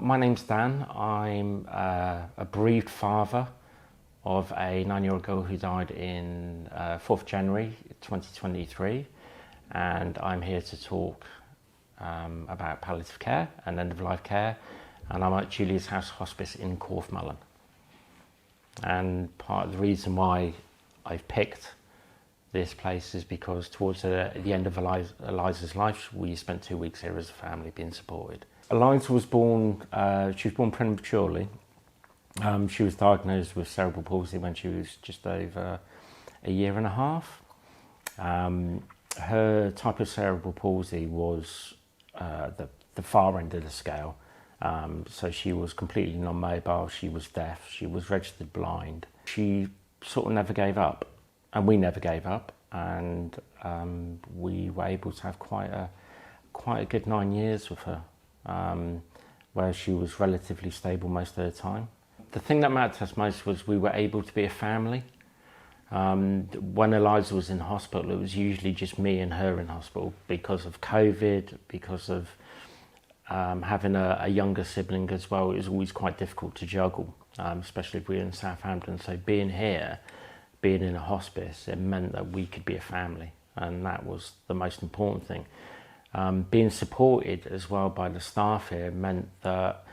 My name's Dan. I'm a bereaved father of a 9-year-old girl who died in 4th January 2023, and I'm here to talk about palliative care and end-of-life care, and I'm at Julia's House Hospice in Corfmullen. And part of the reason why I've picked this place is because towards the end of Elisa's life, we spent 2 weeks here as a family being supported. Eliza was born, she was born prematurely. She was diagnosed with cerebral palsy when she was just over a year and a half. Her type of cerebral palsy was the far end of the scale. So she was completely non-mobile, she was deaf, she was registered blind. She sort of never gave up, and we never gave up, and we were able to have quite a good 9 years with her, where she was relatively stable most of the time. The thing that mattered to us most was we were able to be a family. When Eliza was in hospital, it was usually just me and her in hospital because of COVID, because of having a younger sibling as well. It was always quite difficult to juggle, especially if we were in Southampton. So being here, being in a hospice, it meant that we could be a family, and that was the most important thing. Being supported as well by the staff here meant that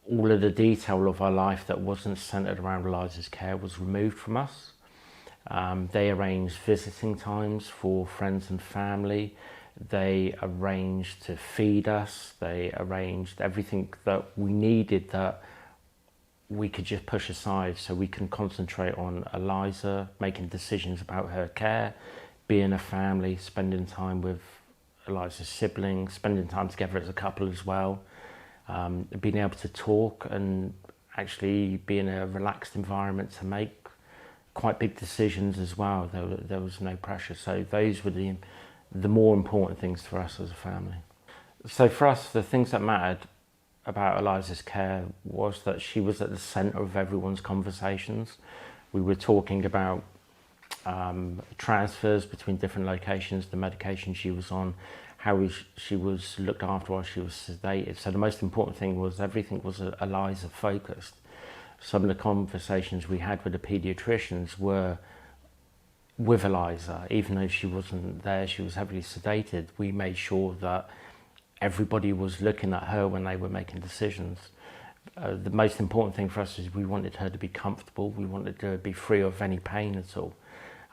all of the detail of our life that wasn't centred around Eliza's care was removed from us. They arranged visiting times for friends and family. They arranged to feed us. They arranged everything that we needed that we could just push aside so we can concentrate on Eliza, making decisions about her care, being a family, spending time with Eliza's siblings, spending time together as a couple as well, being able to talk and actually be in a relaxed environment to make quite big decisions as well. There was no pressure. So those were the more important things for us as a family. So for us, the things that mattered about Eliza's care was that she was at the centre of everyone's conversations. We were talking about transfers between different locations, the medication she was on, how she was looked after while she was sedated. So the most important thing was everything was Eliza focused. Some of the conversations we had with the paediatricians were with Eliza. Even though she wasn't there, she was heavily sedated, we made sure that everybody was looking at her when they were making decisions. The most important thing for us is we wanted her to be comfortable, we wanted her to be free of any pain at all,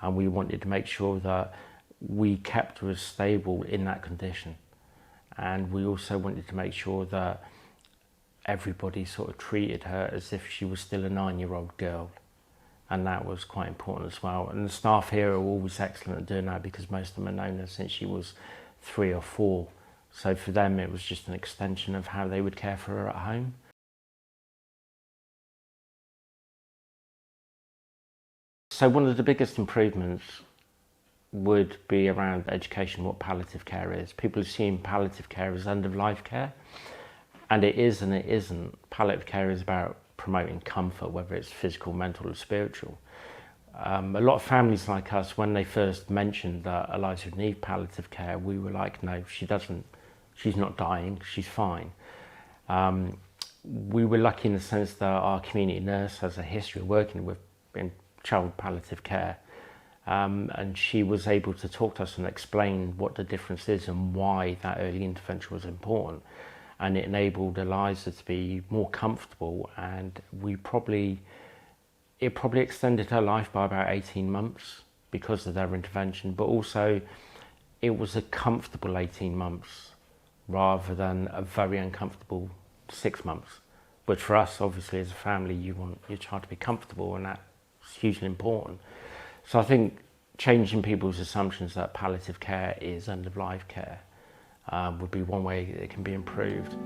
and we wanted to make sure that we kept her as stable in that condition. And we also wanted to make sure that everybody sort of treated her as if she was still a 9-year-old girl. And that was quite important as well. And the staff here are always excellent at doing that because most of them have known her since she was 3 or 4. So for them, it was just an extension of how they would care for her at home. So one of the biggest improvements would be around education, what palliative care is. People assume palliative care is end-of-life care, and it is and it isn't. Palliative care is about promoting comfort, whether it's physical, mental or spiritual. A lot of families like us, when they first mentioned that Eliza would need palliative care, we were like, no, she doesn't. She's not dying, she's fine. We were lucky in the sense that our community nurse has a history of working in child palliative care. And she was able to talk to us and explain what the difference is and why that early intervention was important. And it enabled Eliza to be more comfortable, and it probably extended her life by about 18 months because of their intervention, but also it was a comfortable 18 months rather than a very uncomfortable 6 months. But for us, obviously, as a family, you want your child to be comfortable, and that's hugely important. So I think changing people's assumptions that palliative care is end-of-life care would be one way it can be improved.